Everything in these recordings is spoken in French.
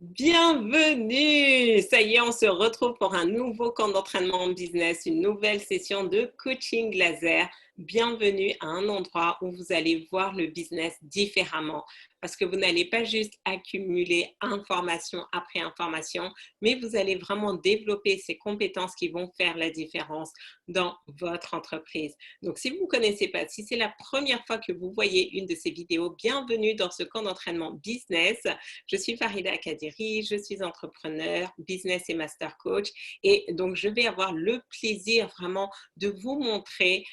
Bienvenue! Ça y est, on se retrouve pour un nouveau camp d'entraînement en business, une nouvelle session de coaching laser. Bienvenue à un endroit où vous allez voir le business différemment parce que vous n'allez pas juste accumuler information après information, mais vous allez vraiment développer ces compétences qui vont faire la différence dans votre entreprise. Donc, si vous ne connaissez pas, si c'est la première fois que vous voyez une de ces vidéos, bienvenue dans ce camp d'entraînement business. Je suis Farida Kadiri, je suis entrepreneur, business et master coach et donc je vais avoir le plaisir vraiment de vous montrer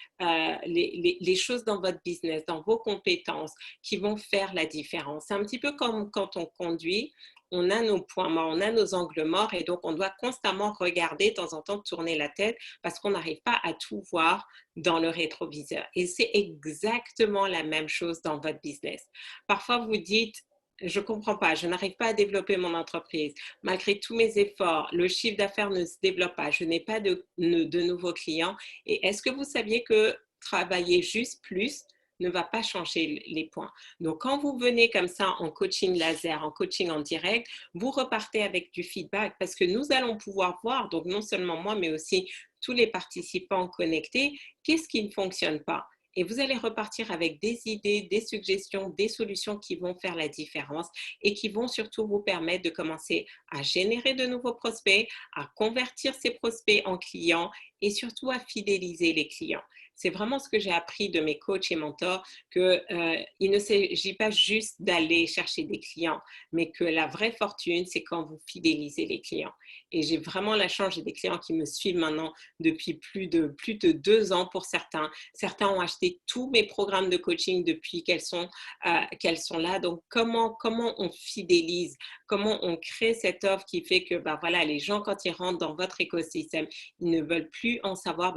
les choses dans votre business, dans vos compétences qui vont faire la différence. C'est un petit peu comme quand on conduit, on a nos points morts, on a nos angles morts et donc on doit constamment regarder, de temps en temps tourner la tête parce qu'on n'arrive pas à tout voir dans le rétroviseur. Et c'est exactement la même chose dans votre business. Parfois, vous dites, je ne comprends pas, je n'arrive pas à développer mon entreprise. Malgré tous mes efforts, le chiffre d'affaires ne se développe pas, je n'ai pas de nouveaux clients. Et est-ce que vous saviez que travailler juste plus ne va pas changer les points? Donc, quand vous venez comme ça en coaching laser, en coaching en direct, vous repartez avec du feedback parce que nous allons pouvoir voir, donc non seulement moi, mais aussi tous les participants connectés, qu'est-ce qui ne fonctionne pas. Et vous allez repartir avec des idées, des suggestions, des solutions qui vont faire la différence et qui vont surtout vous permettre de commencer à générer de nouveaux prospects, à convertir ces prospects en clients et surtout à fidéliser les clients. C'est vraiment ce que j'ai appris de mes coachs et mentors, qu'il ne s'agit pas juste d'aller chercher des clients, mais que la vraie fortune, c'est quand vous fidélisez les clients. Et j'ai vraiment la chance, j'ai des clients qui me suivent maintenant depuis plus de 2 ans pour certains. Certains ont acheté tous mes programmes de coaching depuis qu'elles sont là. Donc, comment on fidélise, comment on crée cette offre qui fait que voilà, les gens, quand ils rentrent dans votre écosystème, ils ne veulent plus en savoir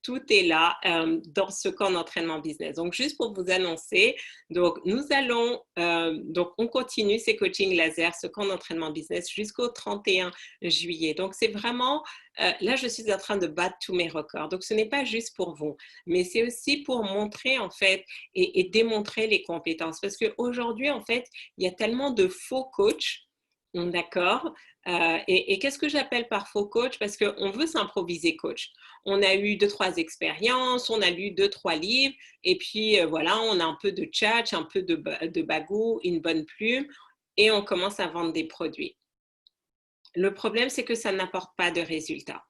tout est là dans ce camp d'entraînement business. Donc, juste pour vous annoncer, donc nous allons, donc on continue ces coachings laser, ce camp d'entraînement business jusqu'au 31 juillet. Donc, c'est vraiment, là, je suis en train de battre tous mes records. Donc, ce n'est pas juste pour vous, mais c'est aussi pour montrer en fait et démontrer les compétences. Parce qu'aujourd'hui, en fait, il y a tellement de faux coachs. D'accord. Et qu'est-ce que j'appelle par faux coach? Parce qu'on veut s'improviser coach. On a eu 2, 3 expériences, on a lu 2, 3 livres, et puis voilà, on a un peu de tchatch, un peu de bagou, une bonne plume, et on commence à vendre des produits. Le problème, c'est que ça n'apporte pas de résultats.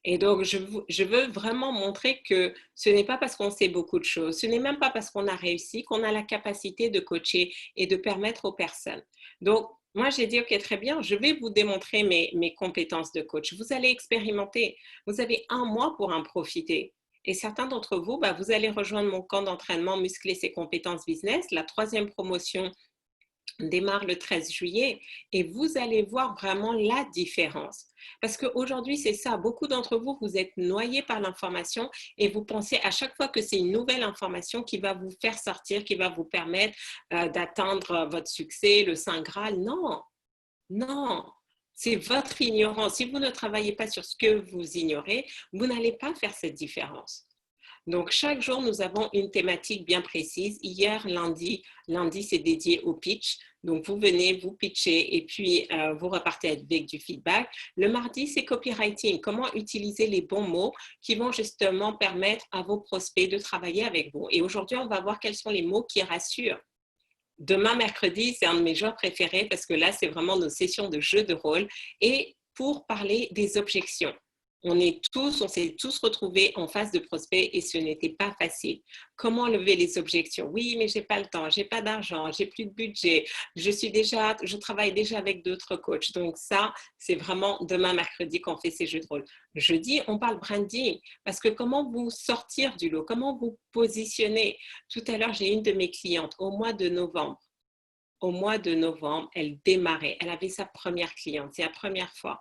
Et donc, je veux vraiment montrer que ce n'est pas parce qu'on sait beaucoup de choses, ce n'est même pas parce qu'on a réussi qu'on a la capacité de coacher et de permettre aux personnes. Donc, moi, j'ai dit, OK, très bien, je vais vous démontrer mes compétences de coach. Vous allez expérimenter. Vous avez 1 mois pour en profiter. Et certains d'entre vous, vous allez rejoindre mon camp d'entraînement Muscler ses compétences business, la 3e promotion démarre le 13 juillet et vous allez voir vraiment la différence. Parce qu'aujourd'hui, c'est ça, beaucoup d'entre vous, vous êtes noyés par l'information et vous pensez à chaque fois que c'est une nouvelle information qui va vous faire sortir, qui va vous permettre d'atteindre votre succès, le Saint Graal. Non, non, c'est votre ignorance. Si vous ne travaillez pas sur ce que vous ignorez, vous n'allez pas faire cette différence. Donc, chaque jour, nous avons une thématique bien précise. Hier, lundi c'est dédié au pitch. Donc, vous venez, vous pitchez et puis vous repartez avec du feedback. Le mardi, c'est copywriting. Comment utiliser les bons mots qui vont justement permettre à vos prospects de travailler avec vous. Et aujourd'hui, on va voir quels sont les mots qui rassurent. Demain, mercredi, c'est un de mes jours préférés parce que là, c'est vraiment nos sessions de jeu de rôle. Et pour parler des objections. On s'est tous retrouvés en face de prospects et ce n'était pas facile. Comment lever les objections? Oui, mais j'ai pas le temps, j'ai pas d'argent, j'ai plus de budget, je travaille déjà avec d'autres coachs. Donc ça, c'est vraiment demain mercredi qu'on fait ces jeux de rôle. Jeudi, on parle branding parce que comment vous sortir du lot, comment vous positionner. Tout à l'heure, j'ai une de mes clientes au mois de novembre. Au mois de novembre, elle démarrait, elle avait sa première cliente, c'est la première fois.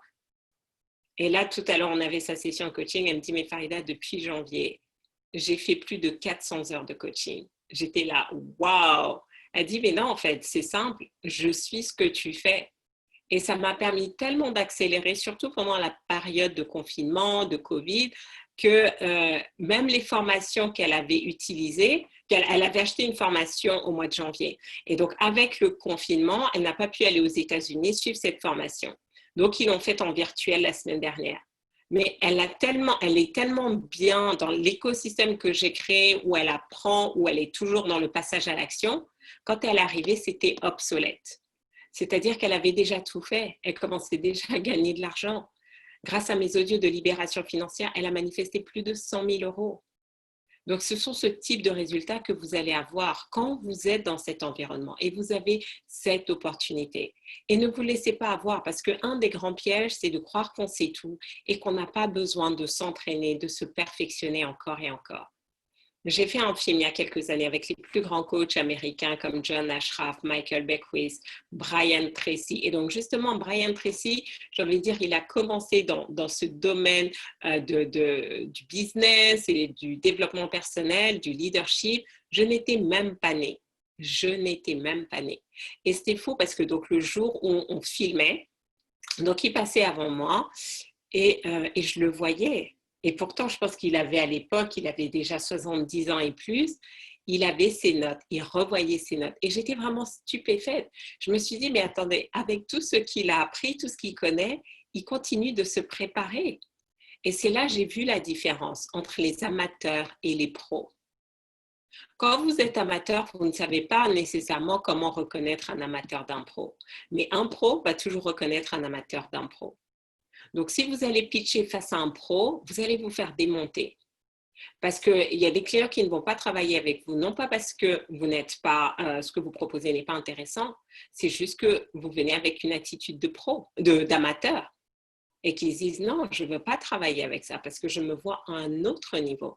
Et là, tout à l'heure, on avait sa session coaching. Elle me dit, mais Farida, depuis janvier, j'ai fait plus de 400 heures de coaching. J'étais là, waouh! Elle dit, mais non, en fait, c'est simple, je suis ce que tu fais. Et ça m'a permis tellement d'accélérer, surtout pendant la période de confinement, de Covid, que même les formations qu'elle avait utilisées, elle avait acheté une formation au mois de janvier. Et donc, avec le confinement, elle n'a pas pu aller aux États-Unis suivre cette formation. Donc, ils l'ont faite en virtuel la semaine dernière. Mais elle est tellement bien dans l'écosystème que j'ai créé où elle apprend, où elle est toujours dans le passage à l'action. Quand elle est arrivée, c'était obsolète. C'est-à-dire qu'elle avait déjà tout fait. Elle commençait déjà à gagner de l'argent. Grâce à mes audios de libération financière, elle a manifesté plus de 100 000 euros. Donc, ce sont ce type de résultats que vous allez avoir quand vous êtes dans cet environnement et vous avez cette opportunité. Et ne vous laissez pas avoir parce qu'un des grands pièges, c'est de croire qu'on sait tout et qu'on n'a pas besoin de s'entraîner, de se perfectionner encore et encore. J'ai fait un film il y a quelques années avec les plus grands coachs américains comme John Ashraf, Michael Beckwith, Brian Tracy. Et donc, justement, Brian Tracy, j'ai envie de dire, il a commencé dans ce domaine du business et du développement personnel, du leadership. Je n'étais même pas née. Je n'étais même pas née. Et c'était fou parce que donc, le jour où on filmait, donc il passait avant moi et je le voyais. Et pourtant, je pense qu'il avait à l'époque, il avait déjà 70 ans et plus, il avait ses notes, il revoyait ses notes. Et j'étais vraiment stupéfaite. Je me suis dit, mais attendez, avec tout ce qu'il a appris, tout ce qu'il connaît, il continue de se préparer. Et c'est là que j'ai vu la différence entre les amateurs et les pros. Quand vous êtes amateur, vous ne savez pas nécessairement comment reconnaître un amateur d'un pro. Mais un pro va toujours reconnaître un amateur d'un pro. Donc, si vous allez pitcher face à un pro, vous allez vous faire démonter. Parce qu'il y a des clients qui ne vont pas travailler avec vous, non pas parce que vous n'êtes pas, ce que vous proposez n'est pas intéressant, c'est juste que vous venez avec une attitude de pro, d'amateur, et qu'ils disent non, je ne veux pas travailler avec ça parce que je me vois à un autre niveau.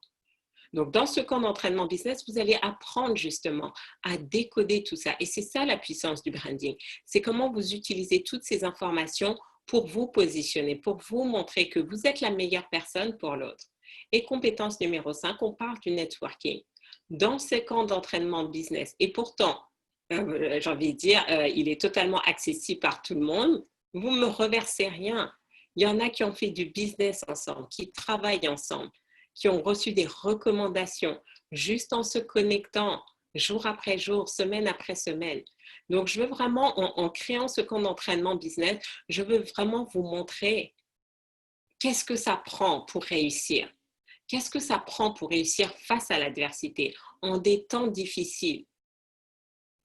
Donc, dans ce camp d'entraînement business, vous allez apprendre justement à décoder tout ça. Et c'est ça la puissance du branding. C'est comment vous utilisez toutes ces informations pour vous positionner, pour vous montrer que vous êtes la meilleure personne pour l'autre. Et compétence numéro 5, on parle du networking. Dans ce camp d'entraînement business, et pourtant, j'ai envie de dire, il est totalement accessible par tout le monde, vous ne me reversez rien. Il y en a qui ont fait du business ensemble, qui travaillent ensemble, qui ont reçu des recommandations juste en se connectant jour après jour, semaine après semaine. Donc, je veux vraiment, en créant ce camp d'entraînement business, je veux vraiment vous montrer qu'est-ce que ça prend pour réussir. Qu'est-ce que ça prend pour réussir face à l'adversité en des temps difficiles.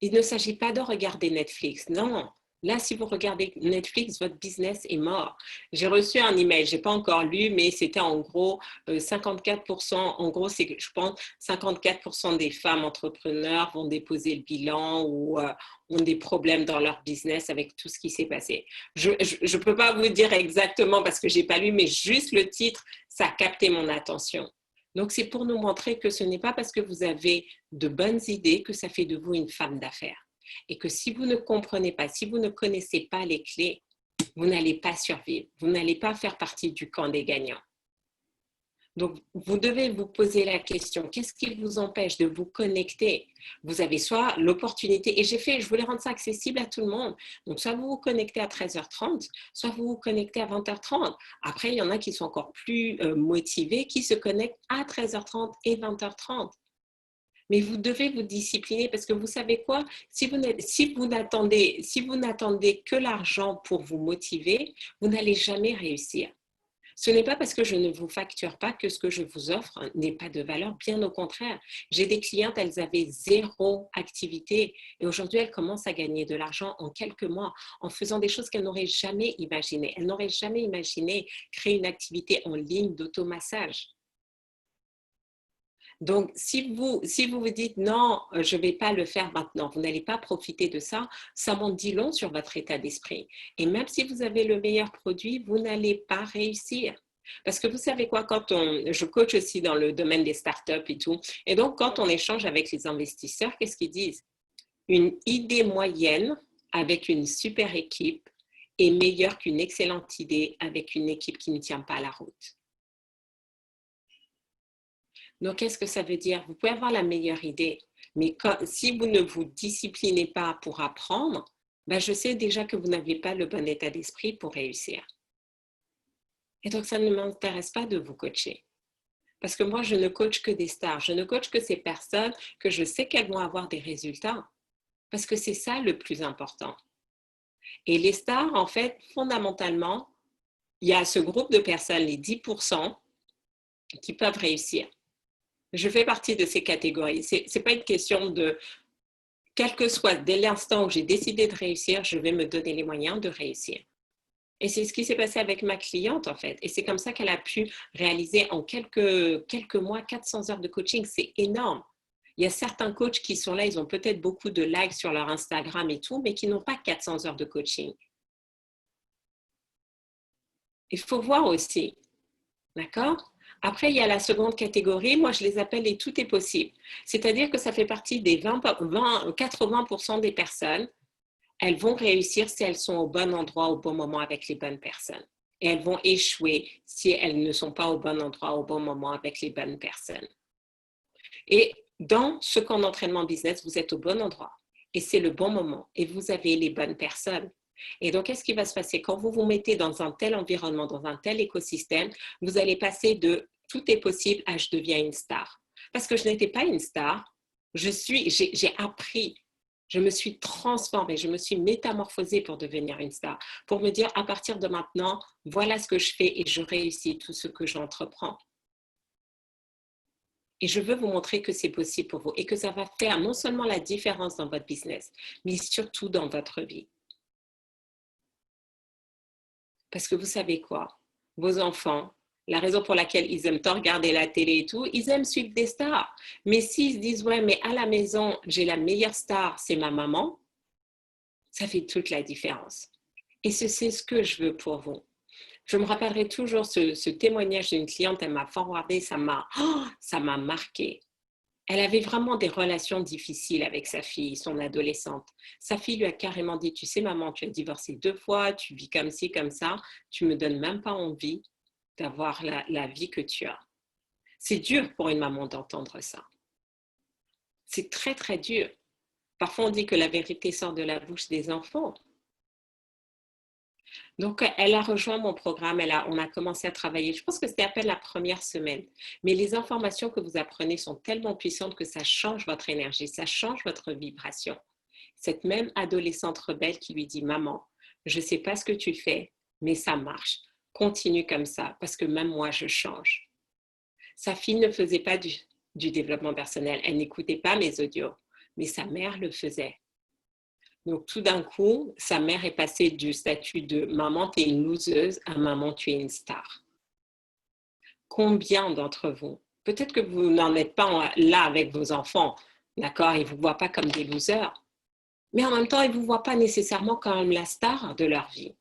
Il ne s'agit pas de regarder Netflix, non. Là, si vous regardez Netflix, votre business est mort. J'ai reçu un email, je n'ai pas encore lu, mais c'était en gros 54%, en gros, c'est, je pense, 54% des femmes entrepreneurs vont déposer le bilan ou ont des problèmes dans leur business avec tout ce qui s'est passé. Je ne peux pas vous dire exactement parce que je n'ai pas lu, mais juste le titre, ça a capté mon attention. Donc, c'est pour nous montrer que ce n'est pas parce que vous avez de bonnes idées que ça fait de vous une femme d'affaires. Et que si vous ne comprenez pas, si vous ne connaissez pas les clés, vous n'allez pas survivre. Vous n'allez pas faire partie du camp des gagnants. Donc, vous devez vous poser la question, qu'est-ce qui vous empêche de vous connecter? Vous avez soit l'opportunité, et je voulais rendre ça accessible à tout le monde. Donc, soit vous vous connectez à 13h30, soit vous vous connectez à 20h30. Après, il y en a qui sont encore plus motivés, qui se connectent à 13h30 et 20h30. Mais vous devez vous discipliner parce que vous savez quoi? Si vous n'attendez que l'argent pour vous motiver, vous n'allez jamais réussir. Ce n'est pas parce que je ne vous facture pas que ce que je vous offre n'est pas de valeur, bien au contraire. J'ai des clientes, elles avaient zéro activité et aujourd'hui, elles commencent à gagner de l'argent en quelques mois en faisant des choses qu'elles n'auraient jamais imaginées. Elles n'auraient jamais imaginé créer une activité en ligne d'automassage. Donc, si vous vous dites non, je ne vais pas le faire maintenant, vous n'allez pas profiter de ça, ça m'en dit long sur votre état d'esprit. Et même si vous avez le meilleur produit, vous n'allez pas réussir. Parce que vous savez quoi, je coach aussi dans le domaine des startups et tout, et donc quand on échange avec les investisseurs, qu'est-ce qu'ils disent? Une idée moyenne avec une super équipe est meilleure qu'une excellente idée avec une équipe qui ne tient pas la route. Donc, qu'est-ce que ça veut dire? Vous pouvez avoir la meilleure idée, mais si vous ne vous disciplinez pas pour apprendre, ben je sais déjà que vous n'avez pas le bon état d'esprit pour réussir. Et donc, ça ne m'intéresse pas de vous coacher. Parce que moi, je ne coach que des stars. Je ne coach que ces personnes que je sais qu'elles vont avoir des résultats. Parce que c'est ça le plus important. Et les stars, en fait, fondamentalement, il y a ce groupe de personnes, les 10%, qui peuvent réussir. Je fais partie de ces catégories. Ce n'est pas une question de, quel que soit, dès l'instant où j'ai décidé de réussir, je vais me donner les moyens de réussir. Et c'est ce qui s'est passé avec ma cliente, en fait. Et c'est comme ça qu'elle a pu réaliser en quelques mois 400 heures de coaching. C'est énorme. Il y a certains coachs qui sont là, ils ont peut-être beaucoup de likes sur leur Instagram et tout, mais qui n'ont pas 400 heures de coaching. Il faut voir aussi, d'accord? Après, il y a la seconde catégorie. Moi, je les appelle les tout est possible. C'est-à-dire que ça fait partie des 80% des personnes. Elles vont réussir si elles sont au bon endroit, au bon moment avec les bonnes personnes. Et elles vont échouer si elles ne sont pas au bon endroit, au bon moment avec les bonnes personnes. Et dans ce camp d'entraînement business, vous êtes au bon endroit. Et c'est le bon moment. Et vous avez les bonnes personnes. Et donc, qu'est-ce qui va se passer? Quand vous vous mettez dans un tel environnement, dans un tel écosystème, vous allez passer de tout est possible à je deviens une star. Parce que je n'étais pas une star, j'ai appris, je me suis transformée, je me suis métamorphosée pour devenir une star, pour me dire à partir de maintenant, voilà ce que je fais et je réussis tout ce que j'entreprends. Et je veux vous montrer que c'est possible pour vous et que ça va faire non seulement la différence dans votre business, mais surtout dans votre vie. Parce que vous savez quoi? Vos enfants, la raison pour laquelle ils aiment tant regarder la télé et tout, ils aiment suivre des stars. Mais s'ils se disent, ouais, mais à la maison, j'ai la meilleure star, c'est ma maman, ça fait toute la différence. Et c'est ce que je veux pour vous. Je me rappellerai toujours ce témoignage d'une cliente, elle m'a forwardé, ça m'a marqué. Elle avait vraiment des relations difficiles avec sa fille, son adolescente. Sa fille lui a carrément dit, tu sais maman, tu as divorcé 2 fois, tu vis comme ci, comme ça, tu me donnes même pas envie d'avoir la vie que tu as. C'est dur pour une maman d'entendre ça. C'est très, très dur. Parfois, on dit que la vérité sort de la bouche des enfants. Donc, elle a rejoint mon programme, on a commencé à travailler. Je pense que c'était à peine la première semaine. Mais les informations que vous apprenez sont tellement puissantes que ça change votre énergie, ça change votre vibration. Cette même adolescente rebelle qui lui dit, maman, je ne sais pas ce que tu fais, mais ça marche. Continue comme ça, parce que même moi, je change. Sa fille ne faisait pas du développement personnel. Elle n'écoutait pas mes audios, mais sa mère le faisait. Donc, tout d'un coup, sa mère est passée du statut de maman, tu es une loseuse à maman, tu es une star. Combien d'entre vous, peut-être que vous n'en êtes pas là avec vos enfants, d'accord, ils ne vous voient pas comme des losers, mais en même temps, ils ne vous voient pas nécessairement comme la star de leur vie.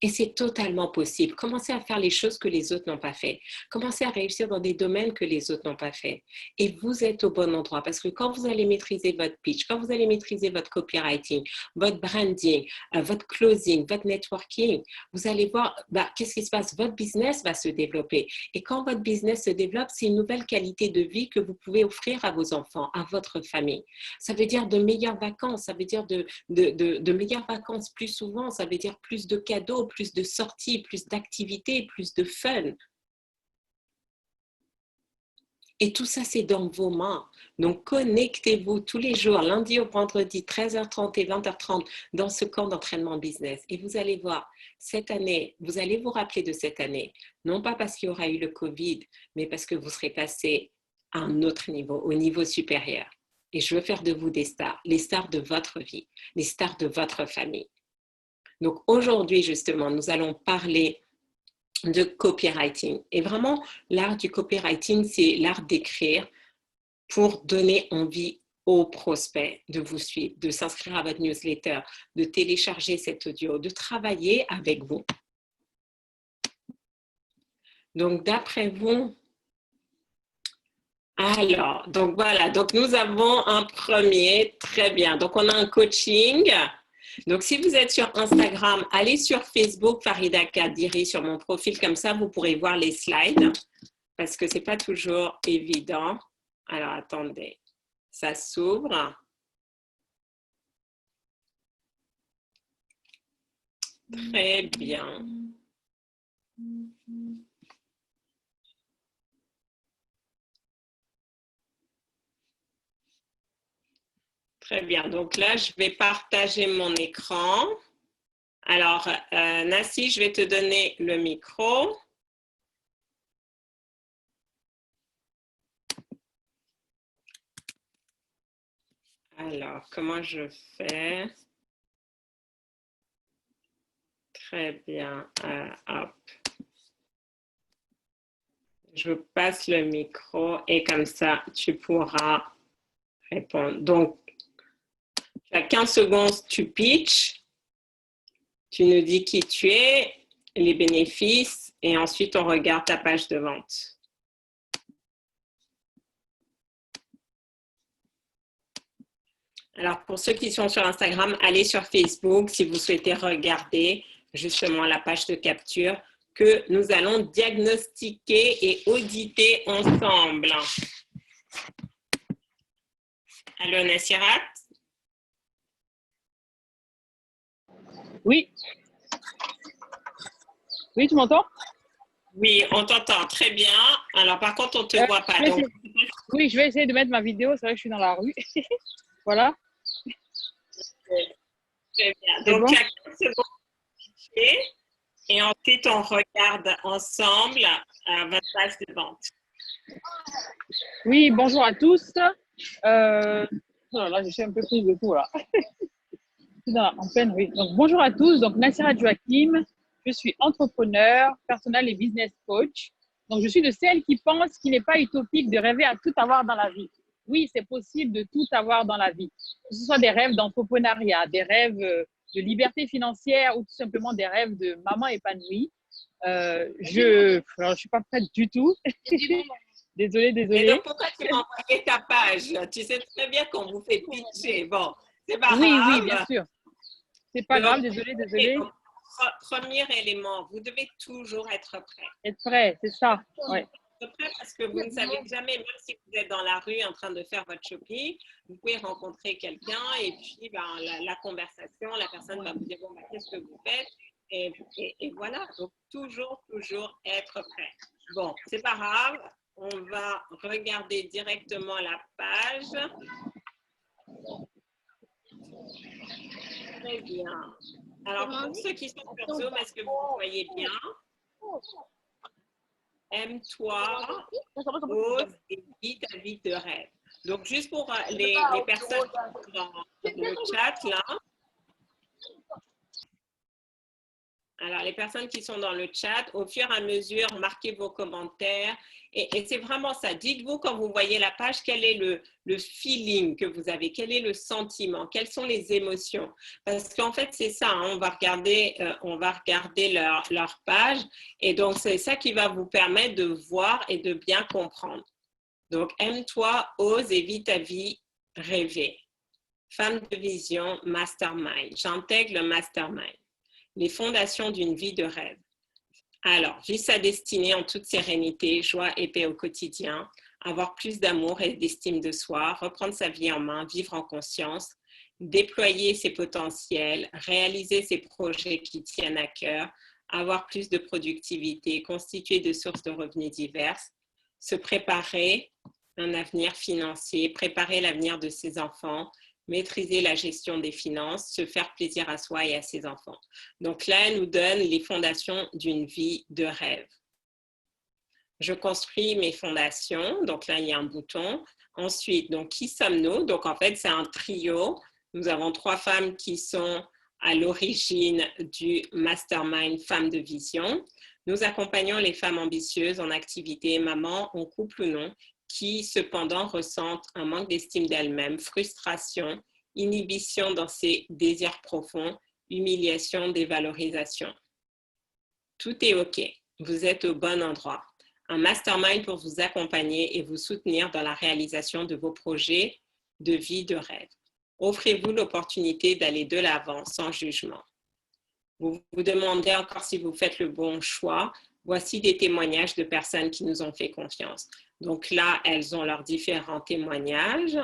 Et c'est totalement possible. Commencez à faire les choses que les autres n'ont pas fait. Commencez à réussir dans des domaines que les autres n'ont pas fait. Et vous êtes au bon endroit parce que quand vous allez maîtriser votre pitch, quand vous allez maîtriser votre copywriting, votre branding, votre closing, votre networking, vous allez voir qu'est-ce qui se passe. Votre business va se développer. Et quand votre business se développe, c'est une nouvelle qualité de vie que vous pouvez offrir à vos enfants, à votre famille. Ça veut dire de meilleures vacances, ça veut dire de meilleures vacances plus souvent, ça veut dire plus de cadeaux, plus de sorties, plus d'activités, plus de fun. Et tout ça, c'est dans vos mains. Donc, connectez-vous tous les jours, lundi au vendredi, 13h30 et 20h30, dans ce camp d'entraînement business. Et vous allez voir, cette année, vous allez vous rappeler de cette année, non pas parce qu'il y aura eu le Covid, mais parce que vous serez passé à un autre niveau, au niveau supérieur. Et je veux faire de vous des stars, les stars de votre vie, les stars de votre famille. Donc aujourd'hui, justement, nous allons parler de copywriting. Et vraiment, l'art du copywriting, c'est l'art d'écrire pour donner envie aux prospects de vous suivre, de s'inscrire à votre newsletter, de télécharger cet audio, de travailler avec vous. Donc, d'après vous, alors, donc voilà, donc nous avons un premier, très bien. Donc, on a un coaching. Donc, si vous êtes sur Instagram, allez sur Facebook, Farida Kadiri, sur mon profil, comme ça, vous pourrez voir les slides, parce que ce n'est pas toujours évident. Alors, attendez, ça s'ouvre. Très bien. Très bien. Donc là, je vais partager mon écran. Alors, Nassi, je vais te donner le micro. Alors, comment je fais? Très bien. Hop. Je passe le micro et comme ça, tu pourras répondre. Donc, tu as 15 secondes, tu pitches, tu nous dis qui tu es, les bénéfices et ensuite on regarde ta page de vente. Alors, pour ceux qui sont sur Instagram, allez sur Facebook si vous souhaitez regarder justement la page de capture que nous allons diagnostiquer et auditer ensemble. Allô, Nassirat? Oui. Oui, tu m'entends? Oui, on t'entend très bien. Alors, par contre, on ne te voit pas. Donc... Oui, je vais essayer de mettre ma vidéo. C'est vrai que je suis dans la rue. Voilà. Très bien. Donc, il y a 15 secondes et ensuite, on regarde ensemble votre page de vente. Oui, bonjour à tous. Oh là, je suis un peu prise de tout là. En pleine rue. Donc, bonjour à tous. Donc, Nassirat Joachim. Je suis entrepreneur, personnel et business coach. Donc, je suis de celles qui pensent qu'il n'est pas utopique de rêver à tout avoir dans la vie. Oui, c'est possible de tout avoir dans la vie. Que ce soit des rêves d'entrepreneuriat, des rêves de liberté financière ou tout simplement des rêves de maman épanouie. Je ne suis pas prête du tout. Désolée. Et donc, pourquoi tu m'as envoyé ta page? Tu sais très bien qu'on vous fait pitcher. Bon, c'est pas grave. Oui, bien sûr. C'est pas grave, désolée. Donc, premier élément, vous devez toujours être prêt. Être prêt, c'est ça. Ouais. Être prêt parce que vous ne savez jamais, même si vous êtes dans la rue en train de faire votre shopping, vous pouvez rencontrer quelqu'un et puis la conversation, la personne va vous dire, bon, qu'est-ce que vous faites? Et voilà, donc toujours être prêt. Bon, c'est pas grave, on va regarder directement la page. Très bien. Alors, pour ceux qui sont sur Zoom, est-ce que vous voyez bien? Aime-toi, ose et vis ta vie de rêve. Donc, juste pour les personnes qui sont dans le chat, là. Alors, les personnes qui sont dans le chat, au fur et à mesure, marquez vos commentaires. Et c'est vraiment ça. Dites-vous quand vous voyez la page, quel est le feeling que vous avez, quel est le sentiment, quelles sont les émotions. Parce qu'en fait, c'est ça, hein, on va regarder leur page. Et donc, c'est ça qui va vous permettre de voir et de bien comprendre. Donc, aime-toi, ose et vis ta vie rêvée. Femme de vision, mastermind. J'intègre le mastermind. Les fondations d'une vie de rêve. Alors, vivre sa destinée en toute sérénité, joie et paix au quotidien, avoir plus d'amour et d'estime de soi, reprendre sa vie en main, vivre en conscience, déployer ses potentiels, réaliser ses projets qui tiennent à cœur, avoir plus de productivité, constituer de sources de revenus diverses, se préparer un avenir financier, préparer l'avenir de ses enfants, maîtriser la gestion des finances, se faire plaisir à soi et à ses enfants. Donc là, elle nous donne les fondations d'une vie de rêve. Je construis mes fondations. Donc là, il y a un bouton. Ensuite, donc, qui sommes-nous? Donc en fait, c'est un trio. Nous avons 3 femmes qui sont à l'origine du Mastermind Femmes de Vision. Nous accompagnons les femmes ambitieuses en activité, maman, en couple ou non, qui cependant ressentent un manque d'estime d'elles-mêmes, frustration, inhibition dans ses désirs profonds, humiliation, dévalorisation. Tout est OK. Vous êtes au bon endroit. Un mastermind pour vous accompagner et vous soutenir dans la réalisation de vos projets de vie de rêve. Offrez-vous l'opportunité d'aller de l'avant sans jugement. Vous vous demandez encore si vous faites le bon choix. Voici des témoignages de personnes qui nous ont fait confiance. Donc là, elles ont leurs différents témoignages.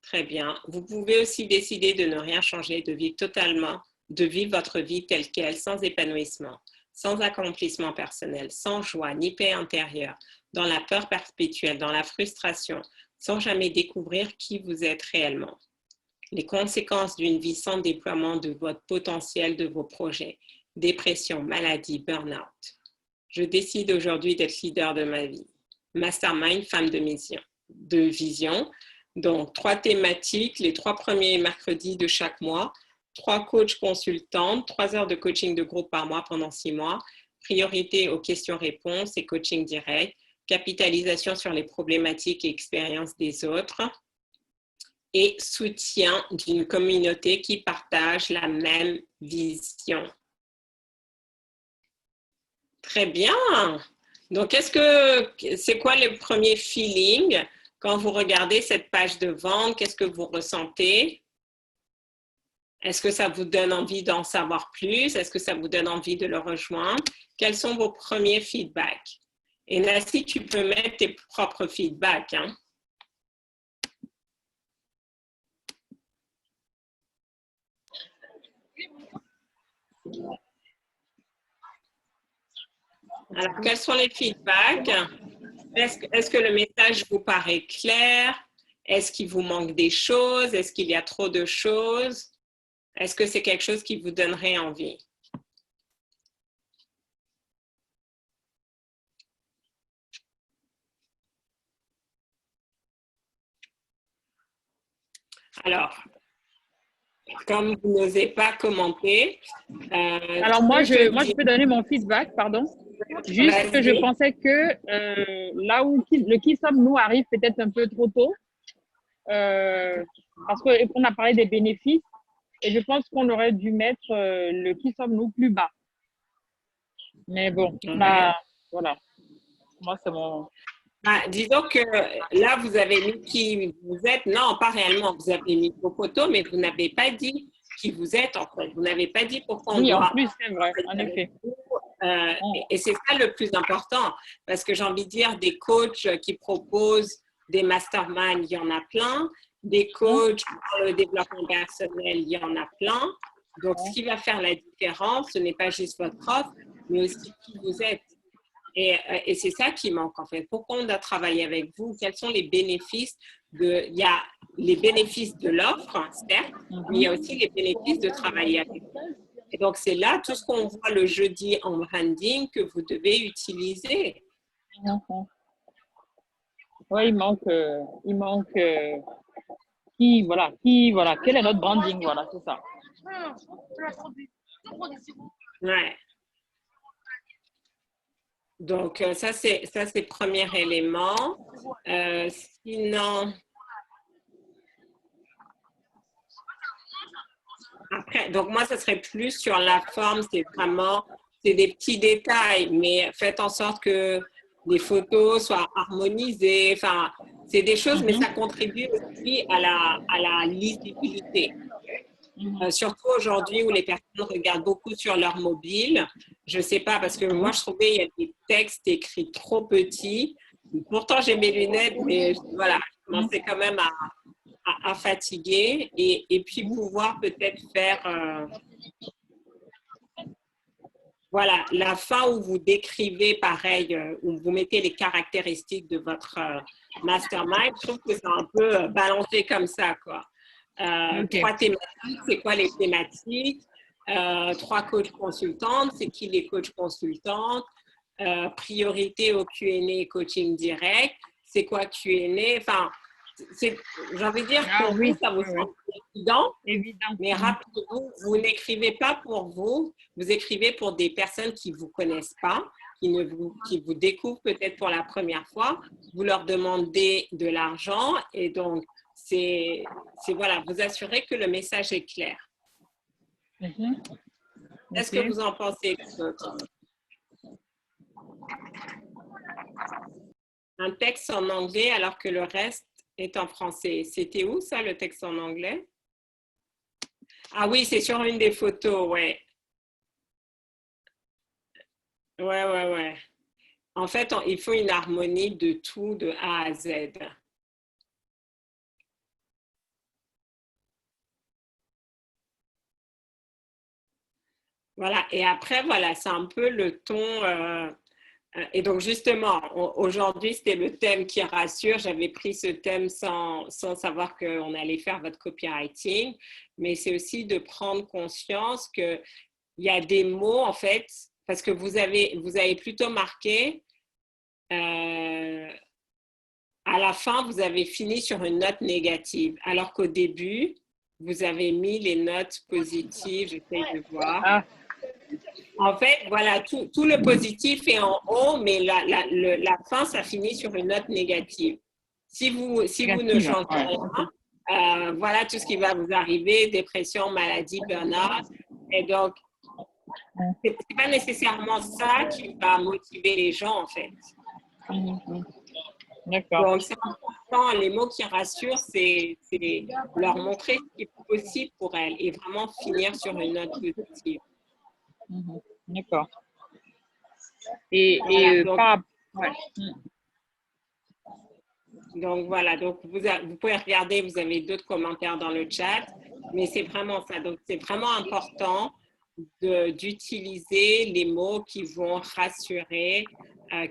Très bien. Vous pouvez aussi décider de ne rien changer, de vivre votre vie telle qu'elle, sans épanouissement, sans accomplissement personnel, sans joie, ni paix intérieure, dans la peur perpétuelle, dans la frustration, sans jamais découvrir qui vous êtes réellement. les conséquences d'une vie sans déploiement de votre potentiel de vos projets, dépression, maladie, burn-out. Je décide aujourd'hui d'être leader de ma vie. Mastermind, femme de vision. Donc, 3 thématiques, les 3 premiers mercredis de chaque mois, 3 coachs consultantes, 3 heures de coaching de groupe par mois pendant 6 mois, priorité aux questions-réponses et coaching direct, capitalisation sur les problématiques et expériences des autres et soutien d'une communauté qui partage la même vision. Très bien. Donc, c'est quoi le premier feeling quand vous regardez cette page de vente? Qu'est-ce que vous ressentez? Est-ce que ça vous donne envie d'en savoir plus? Est-ce que ça vous donne envie de le rejoindre? Quels sont vos premiers feedbacks? Et Nassi, tu peux mettre tes propres feedbacks, hein? Alors, quels sont les feedbacks? Est-ce que le message vous paraît clair? Est-ce qu'il vous manque des choses? Est-ce qu'il y a trop de choses? Est-ce que c'est quelque chose qui vous donnerait envie? Alors, comme vous n'osez pas commenter. Alors, moi, je peux donner mon feedback, pardon. Juste que je pensais que là où le qui sommes-nous arrive peut-être un peu trop tôt. Parce qu'on a parlé des bénéfices et je pense qu'on aurait dû mettre le qui sommes-nous plus bas. Mais bon, bah, voilà. Moi, c'est mon. Disons que là, vous avez mis qui vous êtes. Non, pas réellement. Vous avez mis vos photos, mais vous n'avez pas dit qui vous êtes, en fait. Vous n'avez pas dit pourquoi on Oui, doit. en plus, c'est vrai, en effet. Et c'est ça le plus important, parce que j'ai envie de dire, des coachs qui proposent des masterminds, il y en a plein. Des coachs pour le développement personnel, il y en a plein. Donc, ce qui va faire la différence, ce n'est pas juste votre offre, mais aussi qui vous êtes. Et c'est ça qui manque, en fait. Pourquoi on doit travailler avec vous? Quels sont les bénéfices il y a les bénéfices de l'offre, certes, mais il y a aussi les bénéfices de travailler avec vous. Et donc, c'est là tout ce qu'on voit le jeudi en branding que vous devez utiliser. Oui, il manque quel est notre branding, voilà, c'est ça. Ouais. Donc, ça, c'est le premier élément. Sinon, après, donc moi, ça serait plus sur la forme, c'est des petits détails, mais faites en sorte que les photos soient harmonisées. Enfin, c'est des choses, mais ça contribue aussi à la lisibilité. Surtout aujourd'hui où les personnes regardent beaucoup sur leur mobile. Je ne sais pas, parce que moi, je trouvais qu'il y a des textes écrits trop petits. Pourtant, j'ai mes lunettes, mais voilà, je commençais quand même à fatiguer. Et puis, pouvoir peut-être faire, voilà, la fin où vous décrivez pareil, où vous mettez les caractéristiques de votre mastermind. Je trouve que c'est un peu balancé comme ça, quoi. 3 thématiques, c'est quoi les thématiques? 3 coachs consultantes, c'est qui les coachs consultantes? Priorité au Q&A et coaching direct, c'est quoi Q&A? Enfin, j'ai envie de dire, pour vous, ça vous semble évident, mais rappelez-vous, vous n'écrivez pas pour vous, vous écrivez pour des personnes qui ne vous connaissent pas, qui vous découvrent peut-être pour la première fois, vous leur demandez de l'argent et donc, c'est voilà, vous assurez que le message est clair. Qu'est-ce que vous en pensez, un texte en anglais alors que le reste est en français. C'était où ça, le texte en anglais? Ah oui, c'est sur une des photos, ouais. Ouais. En fait, il faut une harmonie de tout, de A à Z. Voilà, et après, voilà, c'est un peu le ton Et donc, justement, aujourd'hui, c'était le thème qui rassure. J'avais pris ce thème sans savoir qu'on allait faire votre copywriting, mais c'est aussi de prendre conscience qu'il y a des mots, en fait, parce que vous avez plutôt marqué, à la fin, vous avez fini sur une note négative, alors qu'au début, vous avez mis les notes positives. J'essaie de voir. Ah, En fait, voilà, tout le positif est en haut, mais la fin, ça finit sur une note négative. Si vous ne négative. changez Ouais. rien, voilà tout ce qui va vous arriver, dépression, maladie, burn-out. Et donc, ce n'est pas nécessairement ça qui va motiver les gens, en fait. D'accord. Donc, c'est important, les mots qui rassurent, c'est leur montrer ce qui est possible pour elles et vraiment finir sur une note positive. D'accord. Et Voilà, donc, ouais. donc voilà, donc vous pouvez regarder, vous avez d'autres commentaires dans le chat, mais c'est vraiment ça. Donc c'est vraiment important d'utiliser les mots qui vont rassurer,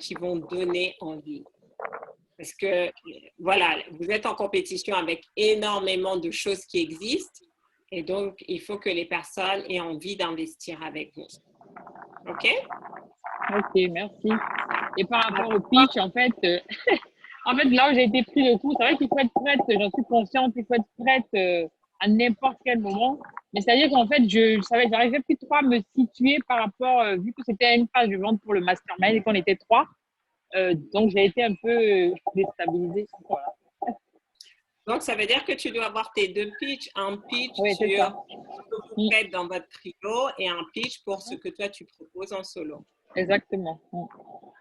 qui vont donner envie. Parce que voilà, vous êtes en compétition avec énormément de choses qui existent et donc il faut que les personnes aient envie d'investir avec vous. OK? Ok, merci. Et par rapport au pitch, en fait, en fait, là où j'ai été pris de coup, c'est vrai qu'il faut être prête, j'en suis consciente, il faut être prête à n'importe quel moment. Mais c'est-à-dire qu'en fait, j'arrivais plus trop à me situer par rapport, vu que c'était une phase de vente pour le mastermind et qu'on était 3. Donc, j'ai été un peu déstabilisée. Voilà. Donc, ça veut dire que tu dois avoir tes deux pitchs, un pitch Oui, c'est sur ça. ce que vous faites dans votre trio et un pitch pour ce que toi, tu proposes en solo. Exactement.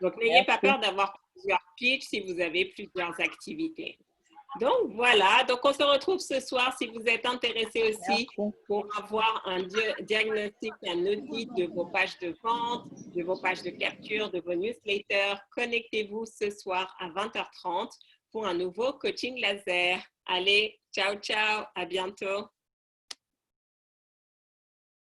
Donc, n'ayez pas peur d'avoir plusieurs pitchs si vous avez plusieurs activités. Donc, voilà. Donc, on se retrouve ce soir si vous êtes intéressé aussi pour avoir un diagnostic, un audit de vos pages de vente, de vos pages de capture, de vos newsletters. Connectez-vous ce soir à 20h30 pour un nouveau coaching laser. Allez, ciao, ciao. À bientôt.